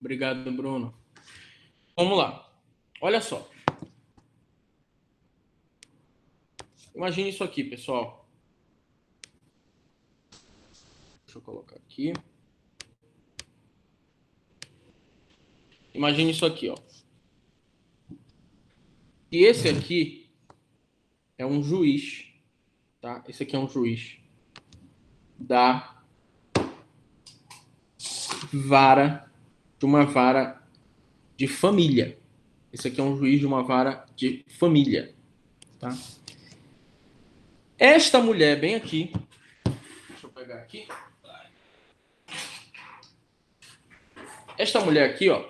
Obrigado, Bruno. Vamos lá. Olha só. Imagine isso aqui, pessoal. Deixa eu colocar aqui. Imagine isso aqui, ó. E esse aqui é um juiz, tá? Esse aqui é um juiz da vara, de uma vara de família. Esse aqui é um juiz de uma vara de família, tá? Esta mulher bem aqui, deixa eu pegar aqui. Esta mulher aqui, ó,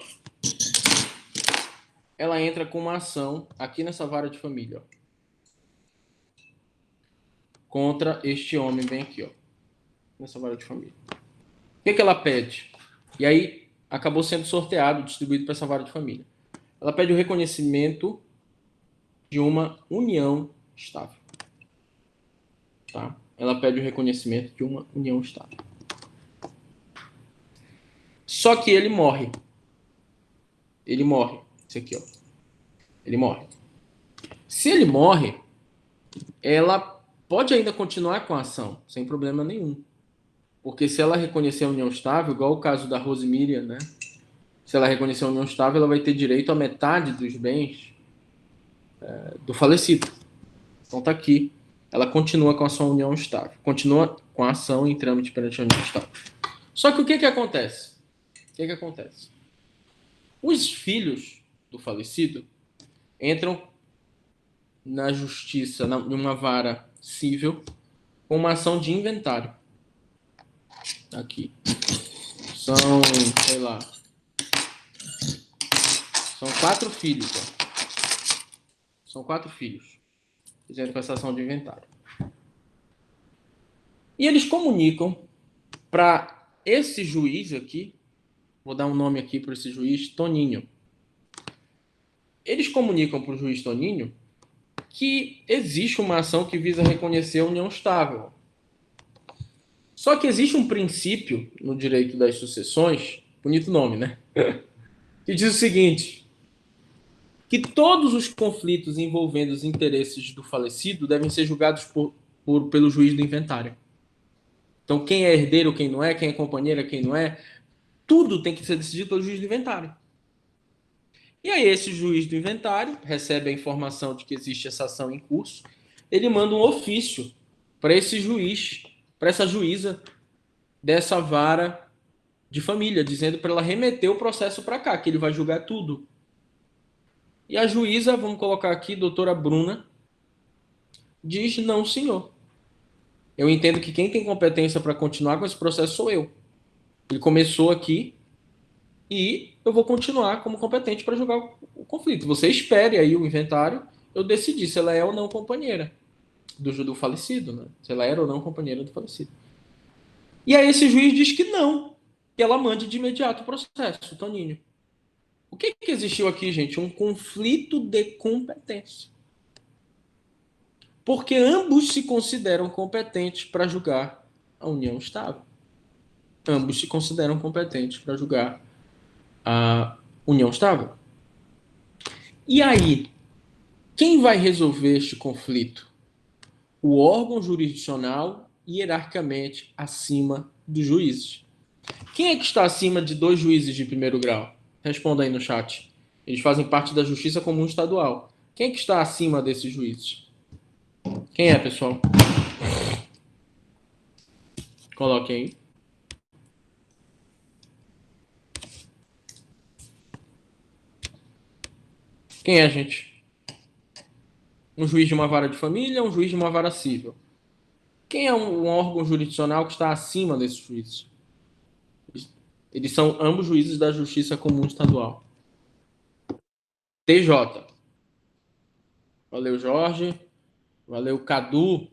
ela entra com uma ação aqui nessa vara de família, ó, contra este homem bem aqui, ó, nessa vara de família. O que ela pede? E aí acabou sendo sorteado, distribuído para essa vara de família. Ela pede o reconhecimento de uma união estável. Tá? Ela pede o reconhecimento de uma união estável. Só que ele morre. Ele morre. Esse aqui, ó. Ele morre. Se ele morre, ela pode ainda continuar com a ação, sem problema nenhum. Porque se ela reconhecer a união estável, igual o caso da Rose Miriam, né? Se ela reconhecer a união estável, ela vai ter direito a metade dos bens do falecido. Então tá aqui. Ela continua com a sua união estável. Continua com a ação em trâmite perante a união estável. Só que o que acontece? O que acontece? Os filhos do falecido entram na justiça, numa vara civil, com uma ação de inventário. Aqui. São, sei lá, são 4 filhos. Ó. São 4 filhos. Fizeram com essa ação de inventário. E eles comunicam para esse juiz aqui, vou dar um nome aqui para esse juiz, Toninho. Eles comunicam para o juiz Toninho que existe uma ação que visa reconhecer a união estável. Só que existe um princípio no direito das sucessões, bonito nome, né? Que diz o seguinte, que todos os conflitos envolvendo os interesses do falecido devem ser julgados pelo juiz do inventário. Então, quem é herdeiro, quem não é, quem é companheira, quem não é, tudo tem que ser decidido pelo juiz do inventário. E aí, esse juiz do inventário recebe a informação de que existe essa ação em curso, ele manda um ofício para esse juiz, para essa juíza dessa vara de família, dizendo para ela remeter o processo para cá, que ele vai julgar tudo. E a juíza, vamos colocar aqui, doutora Bruna, diz: não, senhor. Eu entendo que quem tem competência para continuar com esse processo sou eu. Ele começou aqui e eu vou continuar como competente para julgar o conflito. Você espere aí o inventário, eu decidir se ela é ou não companheira do falecido, né? Se ela era ou não companheira do falecido. E aí esse juiz diz que não, que ela mande de imediato o processo, Toninho. O que existiu aqui, gente? Um conflito de competência. Porque ambos se consideram competentes para julgar a união estável. Ambos se consideram competentes para julgar a união estável. E aí, quem vai resolver este conflito? O órgão jurisdicional hierarquicamente acima dos juízes. Quem é que está acima de 2 juízes de primeiro grau? Responda aí no chat. Eles fazem parte da Justiça Comum Estadual. Quem é que está acima desses juízes? Quem é, pessoal? Coloque aí. Quem é, gente? Um juiz de uma vara de família, um juiz de uma vara civil. Quem é um órgão jurisdicional que está acima desses juízes? Eles são ambos juízes da Justiça Comum Estadual. TJ. Valeu, Jorge. Valeu, Cadu.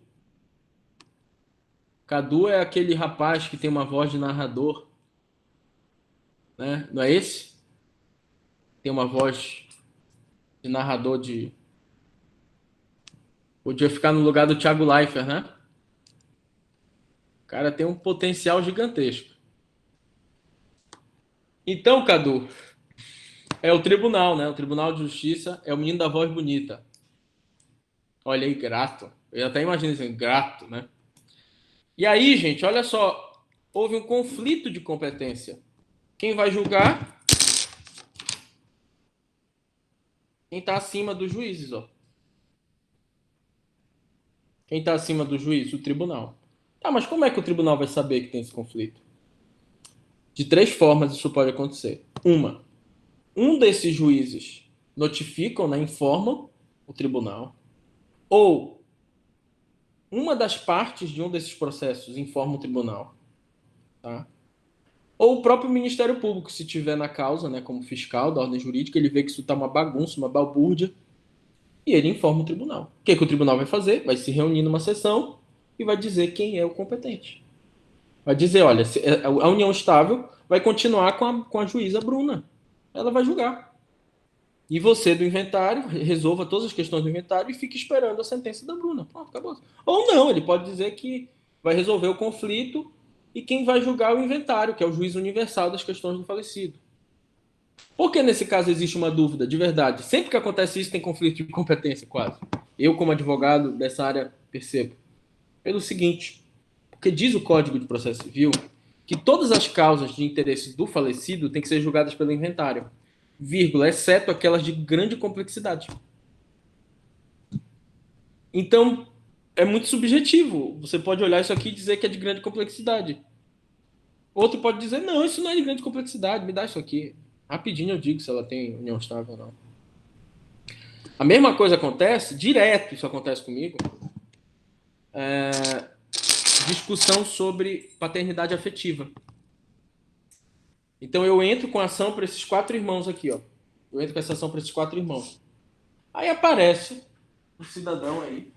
Cadu é aquele rapaz que tem uma voz de narrador. Né? Não é esse? Tem uma voz de narrador de... Podia ficar no lugar do Thiago Leifert, né? O cara tem um potencial gigantesco. Então, Cadu, é o tribunal, né? O Tribunal de Justiça é o menino da voz bonita. Olha aí, grato. Eu até imagino assim, grato, né? E aí, gente, olha só. Houve um conflito de competência. Quem vai julgar? Quem está acima dos juízes, ó. Quem está acima do juiz? O tribunal. Tá, mas como é que o tribunal vai saber que tem esse conflito? De três formas isso pode acontecer. Um desses juízes notificam, né, informam o tribunal. Ou uma das partes de um desses processos informa o tribunal. Tá? Ou o próprio Ministério Público, se tiver na causa, né, como fiscal da ordem jurídica, ele vê que isso está uma bagunça, uma balbúrdia, e ele informa o tribunal. O que, que o tribunal vai fazer? Vai se reunir numa sessão e vai dizer quem é o competente. Vai dizer, olha, a união estável vai continuar com a juíza Bruna. Ela vai julgar. E você do inventário resolva todas as questões do inventário e fique esperando a sentença da Bruna. Pronto, acabou. Ou não, ele pode dizer que vai resolver o conflito e quem vai julgar é o inventário, que é o juiz universal das questões do falecido. Por que nesse caso existe uma dúvida? De verdade, sempre que acontece isso tem conflito de competência, quase. Eu, como advogado dessa área, percebo. Pelo seguinte, porque diz o Código de Processo Civil que todas as causas de interesse do falecido têm que ser julgadas pelo inventário, vírgula, exceto aquelas de grande complexidade. Então, é muito subjetivo. Você pode olhar isso aqui e dizer que é de grande complexidade. Outro pode dizer, não, isso não é de grande complexidade, me dá isso aqui. Rapidinho eu digo se ela tem união estável ou não. A mesma coisa acontece, direto isso acontece comigo, discussão sobre paternidade afetiva. Então eu entro com a ação para esses quatro irmãos aqui, ó. Eu entro com essa ação para esses quatro irmãos. Aí aparece um cidadão aí.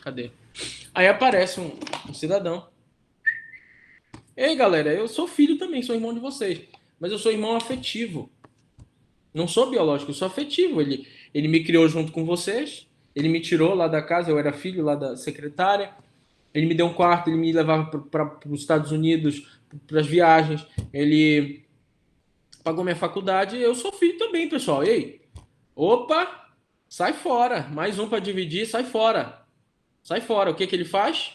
Cadê? Aí aparece um cidadão. Ei, galera, eu sou filho também, sou irmão de vocês. Mas eu sou irmão afetivo. Não sou biológico, eu sou afetivo. Ele me criou junto com vocês. Ele me tirou lá da casa, eu era filho lá da secretária. Ele me deu um quarto, ele me levava para os Estados Unidos, para as viagens. Ele pagou minha faculdade. Eu sou filho também, pessoal. Ei, opa, sai fora. Mais um para dividir, sai fora. Sai fora. O que que ele faz?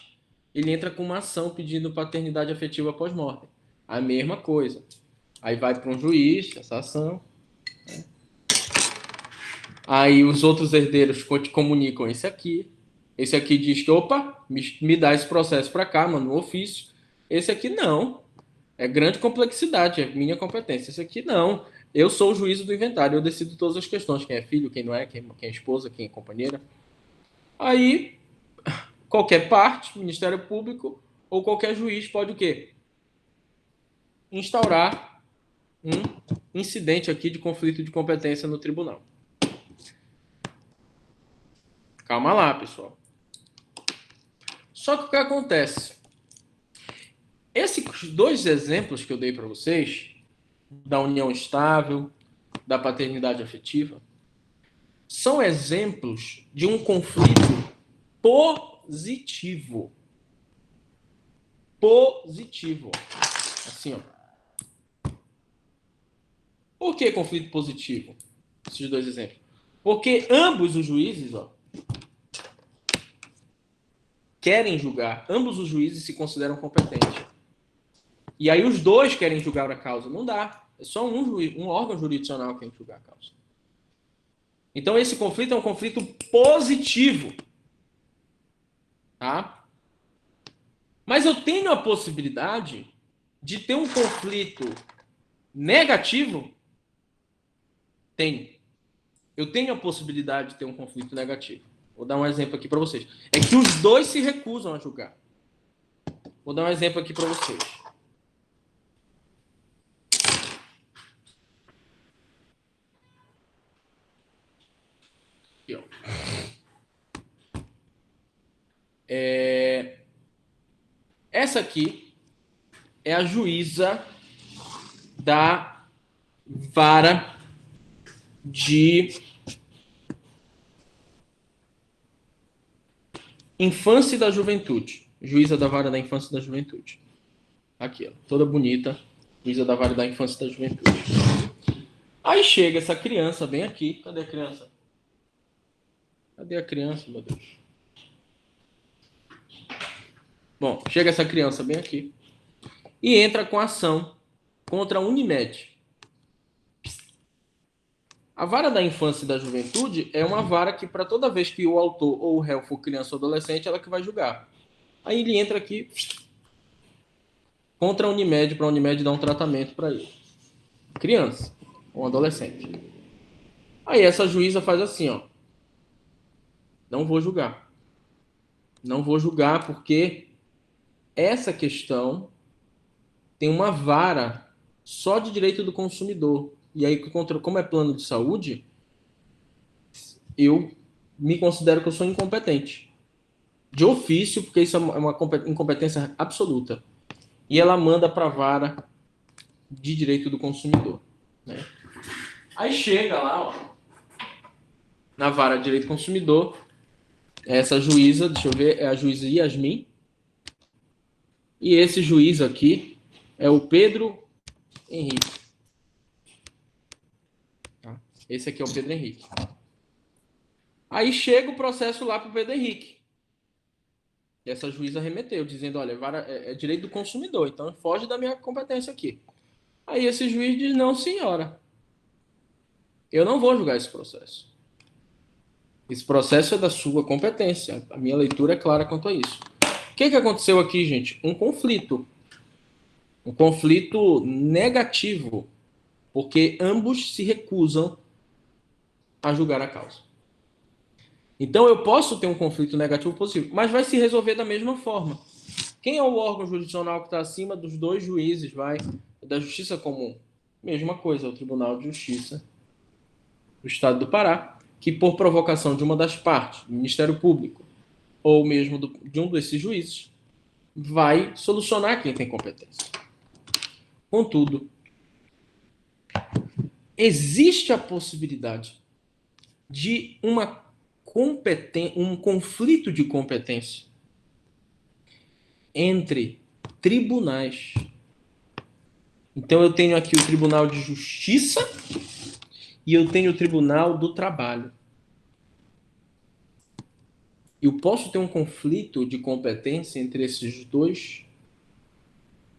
Ele entra com uma ação pedindo paternidade afetiva pós-morte. A mesma coisa. Aí vai para um juiz, essa ação. Aí os outros herdeiros comunicam esse aqui. Esse aqui diz que, opa, me dá esse processo para cá, mano, no ofício. Esse aqui não. É grande complexidade, é minha competência. Esse aqui não. Eu sou o juízo do inventário, eu decido todas as questões. Quem é filho, quem não é, quem é esposa, quem é companheira. Aí, qualquer parte, Ministério Público ou qualquer juiz pode o quê? Instaurar um incidente aqui de conflito de competência no tribunal. Calma lá, pessoal. Só que o que acontece? Esses dois exemplos que eu dei para vocês, da união estável, da paternidade afetiva, são exemplos de um conflito positivo. Positivo. Assim, ó. Por que conflito positivo? Esses dois exemplos. Porque ambos os juízes, ó, querem julgar. Ambos os juízes se consideram competentes. E aí os dois querem julgar a causa. Não dá. É só um órgão jurisdicional que tem que julgar a causa. Então esse conflito é um conflito positivo. Tá? Mas eu tenho a possibilidade de ter um conflito negativo? Tenho. Eu tenho a possibilidade de ter um conflito negativo. Vou dar um exemplo aqui para vocês. É que os dois se recusam a julgar. Vou dar um exemplo aqui para vocês. Aqui, ó. Essa aqui é a juíza da vara de infância e da juventude. Juíza da vara da infância e da juventude. Aqui, ó, toda bonita, Juíza da Vara da Infância e da Juventude. Aí chega essa criança bem aqui. Cadê a criança? Cadê a criança, meu Deus? Bom, chega essa criança bem aqui e entra com ação contra a Unimed. A vara da infância e da juventude é uma vara que, para toda vez que o autor ou o réu for criança ou adolescente, ela que vai julgar. Aí ele entra aqui contra a Unimed, para a Unimed dar um tratamento para ele. Criança ou adolescente. Aí essa juíza faz assim, ó. Não vou julgar. Não vou julgar porque essa questão tem uma vara só de direito do consumidor. E aí, como é plano de saúde, eu me considero que eu sou incompetente. De ofício, porque isso é uma incompetência absoluta. E ela manda para a vara de direito do consumidor. Né? Aí chega lá, ó, na vara de direito do consumidor, essa juíza, deixa eu ver, é a juíza Yasmin. E esse juiz aqui é o Pedro Henrique. Tá? Esse aqui é o Pedro Henrique. Aí chega o processo lá para o Pedro Henrique. E essa juíza remeteu, dizendo, olha, é direito do consumidor, então foge da minha competência aqui. Aí esse juiz diz, não, senhora, eu não vou julgar esse processo. Esse processo é da sua competência. A minha leitura é clara quanto a isso. O que aconteceu aqui, gente? Um conflito. Um conflito negativo, porque ambos se recusam a julgar a causa. Então eu posso ter um conflito negativo positivo, mas vai se resolver da mesma forma. Quem é o órgão jurisdicional que está acima dos dois juízes, da Justiça Comum? Mesma coisa, o Tribunal de Justiça do Estado do Pará, que por provocação de uma das partes, do Ministério Público, ou mesmo de um desses juízes, vai solucionar quem tem competência. Contudo, existe a possibilidade de um conflito de competência entre tribunais. Então eu tenho aqui o Tribunal de Justiça e eu tenho o Tribunal do Trabalho. Eu posso ter um conflito de competência entre esses dois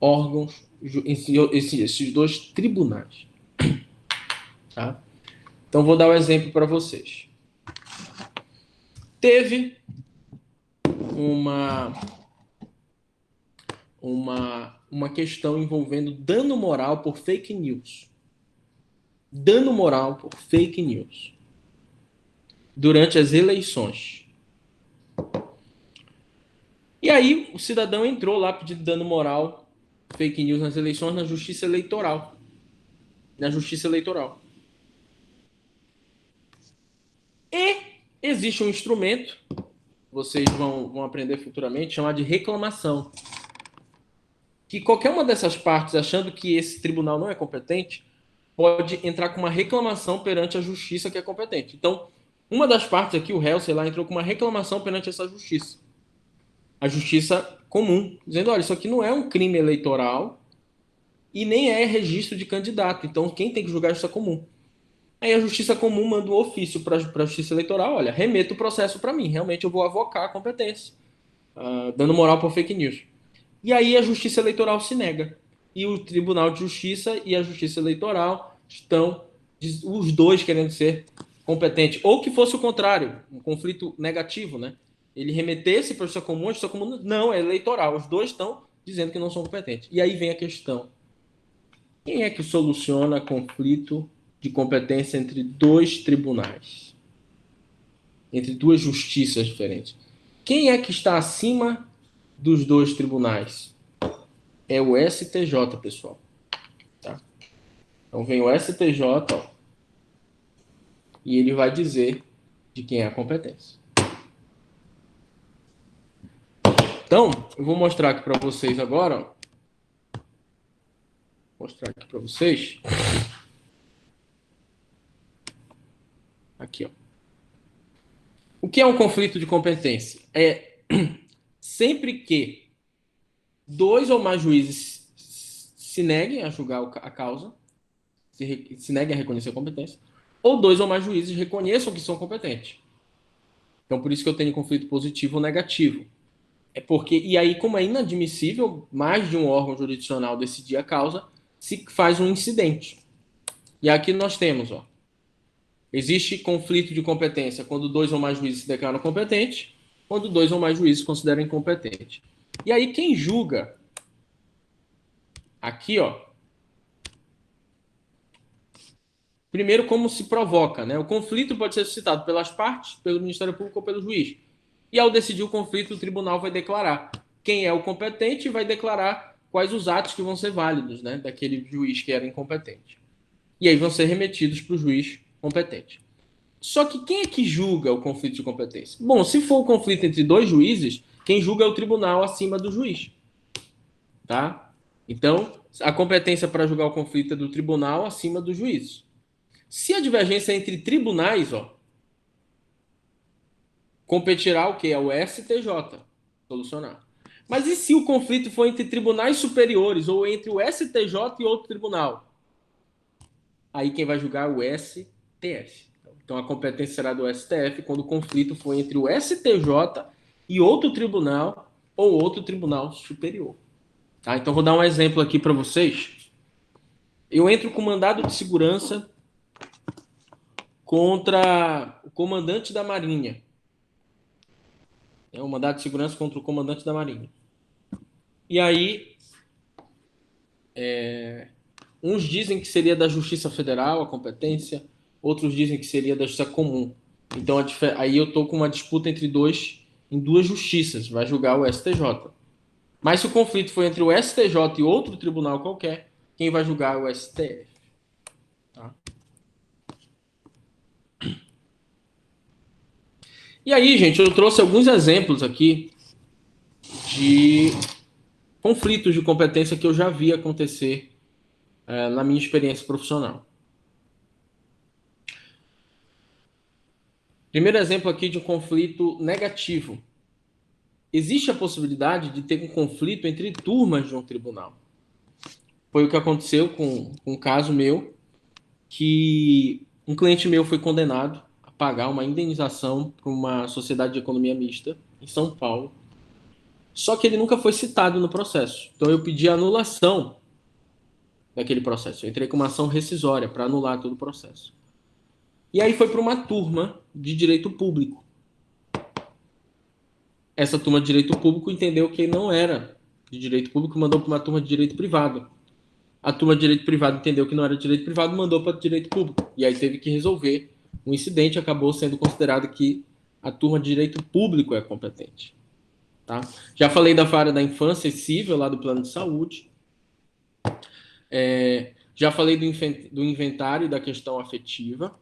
órgãos, esses dois tribunais. Tá? Então vou dar um exemplo para vocês. Teve uma questão envolvendo dano moral por fake news. Dano moral por fake news. Durante as eleições. E aí o cidadão entrou lá pedindo dano moral, fake news nas eleições, na Justiça Eleitoral. Na Justiça Eleitoral. E existe um instrumento, vocês vão aprender futuramente, chamado de reclamação. Que qualquer uma dessas partes, achando que esse tribunal não é competente, pode entrar com uma reclamação perante a justiça que é competente. Então, uma das partes aqui, o réu, sei lá, entrou com uma reclamação perante essa justiça. A justiça comum, dizendo, olha, isso aqui não é um crime eleitoral e nem é registro de candidato. Então, quem tem que julgar é a justiça comum. Aí a justiça comum manda um ofício para a justiça eleitoral, olha, remeta o processo para mim, realmente eu vou avocar a competência, dando moral por fake news. E aí a justiça eleitoral se nega. E o Tribunal de Justiça e a Justiça Eleitoral estão, os dois querendo ser competentes. Ou que fosse o contrário, um conflito negativo, né? Ele remetesse para a justiça comum não, é eleitoral. Os dois estão dizendo que não são competentes. E aí vem a questão. Quem é que soluciona conflito de competência entre dois tribunais? Entre duas justiças diferentes? Quem é que está acima dos dois tribunais? É o STJ, pessoal. Tá? Então vem o STJ, ó, e ele vai dizer de quem é a competência. Então, eu vou mostrar aqui para vocês agora. Ó. Vou mostrar aqui para vocês. Aqui, ó. O que é um conflito de competência? É sempre que dois ou mais juízes se neguem a julgar a causa, se neguem a reconhecer a competência, ou 2 ou mais juízes reconheçam que são competentes. Então, por isso que eu tenho conflito positivo ou negativo. É porque, e aí, como é inadmissível mais de um órgão jurisdicional decidir a causa, se faz um incidente. E aqui nós temos, ó, existe conflito de competência quando 2 ou mais juízes se declaram competentes, quando 2 ou mais juízes consideram incompetente. E aí, quem julga aqui, ó, primeiro, como se provoca, né? O conflito pode ser suscitado pelas partes, pelo Ministério Público ou pelo juiz. E ao decidir o conflito, o tribunal vai declarar quem é o competente e vai declarar quais os atos que vão ser válidos, né, daquele juiz que era incompetente. E aí vão ser remetidos para o juiz competente. Só que quem é que julga o conflito de competência? Bom, se for o conflito entre 2 juízes, quem julga é o tribunal acima do juiz, tá? Então, a competência para julgar o conflito é do tribunal acima do juiz. Se a divergência é entre tribunais, ó, competirá o que? É o STJ solucionar. Mas e se o conflito for entre tribunais superiores ou entre o STJ e outro tribunal? Aí quem vai julgar é o STF. Então a competência será do STF quando o conflito for entre o STJ e outro tribunal ou outro tribunal superior. Tá? Então vou dar um exemplo aqui para vocês. Eu entro com mandado de segurança contra o comandante da Marinha. É um mandado de segurança contra o comandante da Marinha. E aí, uns dizem que seria da Justiça Federal a competência, outros dizem que seria da Justiça Comum. Então, aí eu estou com uma disputa entre em 2 justiças, vai julgar o STJ. Mas se o conflito for entre o STJ e outro tribunal qualquer, quem vai julgar é o STF. Tá? E aí, gente, eu trouxe alguns exemplos aqui de conflitos de competência que eu já vi acontecer na minha experiência profissional. Primeiro exemplo aqui de um conflito negativo. Existe a possibilidade de ter um conflito entre turmas de um tribunal. Foi o que aconteceu com um caso meu, que um cliente meu foi condenado a pagar uma indenização para uma sociedade de economia mista em São Paulo. Só que ele nunca foi citado no processo. Então eu pedi a anulação daquele processo. Eu entrei com uma ação rescisória para anular todo o processo. E aí foi para uma turma de direito público. Essa turma de direito público entendeu que não era de direito público e mandou para uma turma de direito privado. A turma de direito privado entendeu que não era direito privado e mandou para direito público. E aí teve que resolver um incidente, acabou sendo considerado que a turma de direito público é competente. Tá? Já falei da vara da infância civil lá do plano de saúde. Já falei do inventário e da questão afetiva.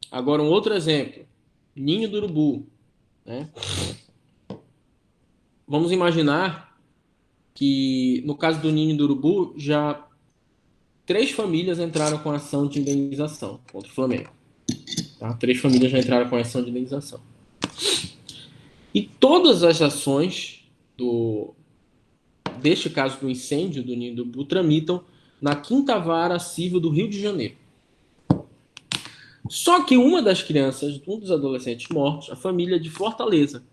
Agora um outro exemplo. Ninho do urubu. Né? Vamos imaginar que no caso do ninho do urubu já 3 famílias entraram com ação de indenização contra o Flamengo. Tá? 3 famílias já entraram com ação de indenização. E todas as ações deste caso do incêndio do ninho do urubu tramitam na 5ª Vara Civil do Rio de Janeiro. Só que uma das crianças, um dos adolescentes mortos, a família é de Fortaleza.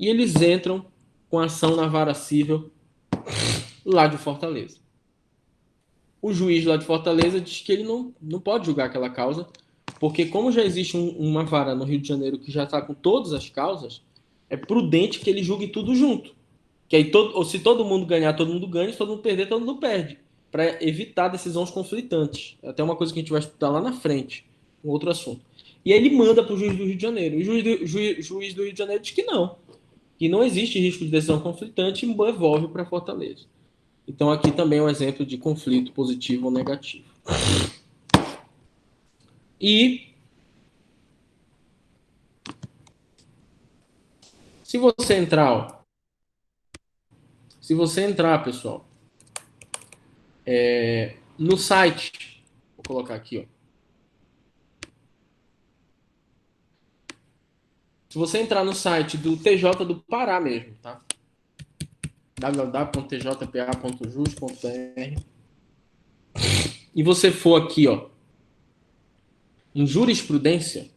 E eles entram com ação na Vara Civil lá de Fortaleza. O juiz lá de Fortaleza diz que ele não pode julgar aquela causa, porque como já existe uma vara no Rio de Janeiro que já está com todas as causas, é prudente que ele julgue tudo junto. Que aí ou se todo mundo ganhar, todo mundo ganha, se todo mundo perder, todo mundo perde. Para evitar decisões conflitantes. É até uma coisa que a gente vai estudar lá na frente, um outro assunto. E aí ele manda para o juiz do Rio de Janeiro. E o juiz do Rio de Janeiro diz que não existe risco de decisão conflitante e devolve para Fortaleza. Então aqui também é um exemplo de conflito positivo ou negativo. E se você entrar, pessoal, no site, vou colocar aqui, ó. Se você entrar no site do TJ do Pará mesmo, tá? www.tjpa.jus.br. e você for aqui, ó, em jurisprudência,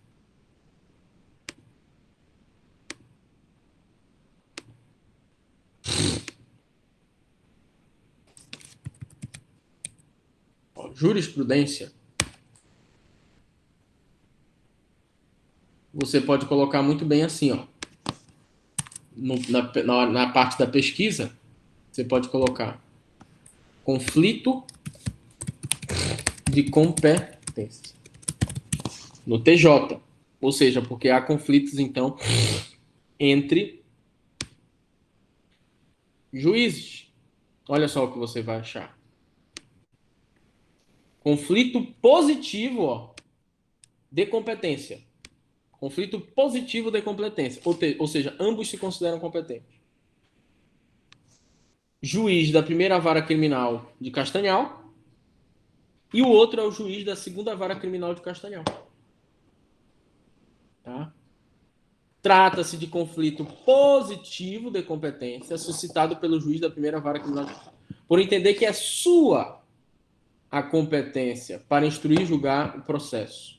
ó, jurisprudência, você pode colocar muito bem assim, ó, na parte da pesquisa, você pode colocar conflito de competência no TJ, ou seja, porque há conflitos então entre juízes. Olha só o que você vai achar. Conflito positivo, ó, de competência. Conflito positivo de competência. Ou seja, ambos se consideram competentes. Juiz da primeira vara criminal de Castanhal e o outro é o juiz da segunda vara criminal de Castanhal. Tá? Trata-se de conflito positivo de competência suscitado pelo juiz da primeira vara criminal de Castanhal, por entender que é sua a competência para instruir e julgar o processo.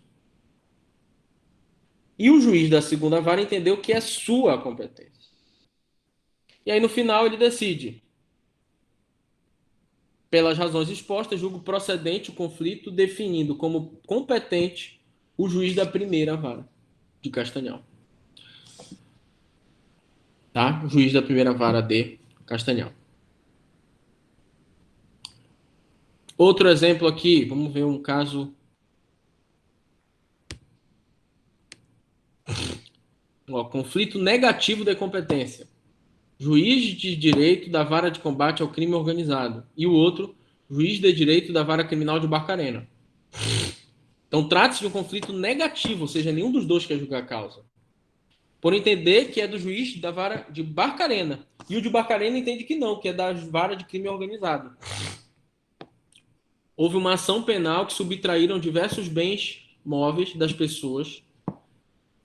E o juiz da segunda vara entendeu que é sua a competência. E aí, no final, ele decide. Pelas razões expostas, julgo procedente o conflito, definindo como competente o juiz da primeira vara de Castanhal. Tá? O juiz da primeira vara de Castanhal. Outro exemplo aqui, vamos ver um caso. Ó, conflito negativo de competência. Juiz de direito da vara de combate ao crime organizado. E o outro, juiz de direito da vara criminal de Barcarena. Então, trata-se de um conflito negativo, ou seja, nenhum dos dois quer julgar a causa. Por entender que é do juiz da vara de Barcarena. E o de Barcarena entende que não, que é da vara de crime organizado. Houve uma ação penal que subtraíram diversos bens móveis das pessoas,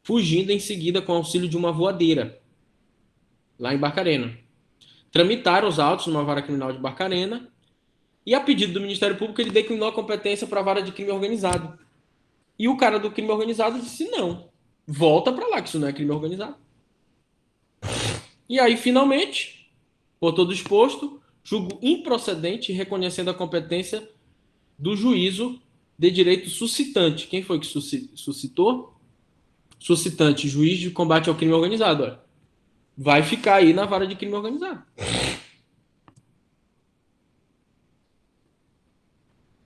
fugindo em seguida com auxílio de uma voadeira, lá em Barcarena. Tramitaram os autos numa vara criminal de Barcarena e, a pedido do Ministério Público, ele declinou a competência para a vara de crime organizado. E o cara do crime organizado disse não, volta para lá, que isso não é crime organizado. E aí, finalmente, por todo exposto, julgo improcedente reconhecendo a competência do juízo de direito suscitante. Quem foi que suscitou? Suscitante, juiz de combate ao crime organizado. Olha. Vai ficar aí na vara de crime organizado.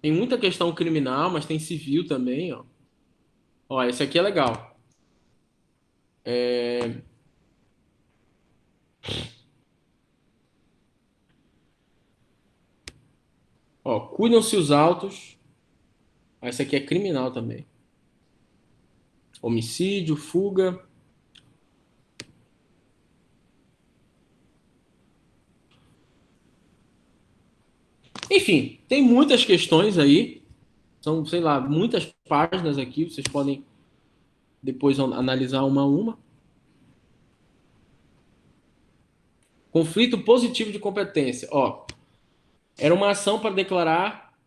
Tem muita questão criminal, mas tem civil também. Ó, esse aqui é legal. Ó, cuidam-se os autos. Esse aqui é criminal também. Homicídio, fuga. Enfim, tem muitas questões aí. São, sei lá, muitas páginas aqui. Vocês podem depois analisar uma a uma. Conflito positivo de competência. Ó, era uma ação para declarar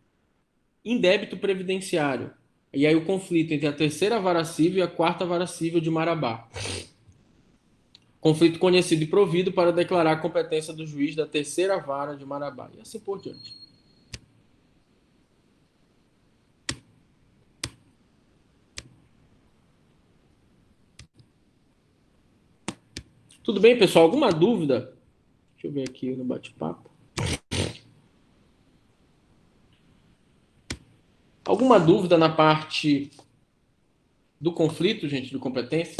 indébito previdenciário. E aí o conflito entre a terceira vara civil e a quarta vara civil de Marabá. Conflito conhecido e provido para declarar a competência do juiz da terceira vara de Marabá. E assim por diante. Tudo bem, pessoal? Alguma dúvida? Deixa eu ver aqui no bate-papo. Alguma dúvida na parte do conflito, gente, de competência?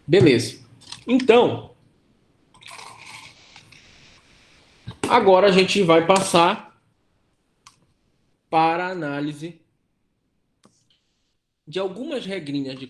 Beleza. Então, agora a gente vai passar para a análise de algumas regrinhas de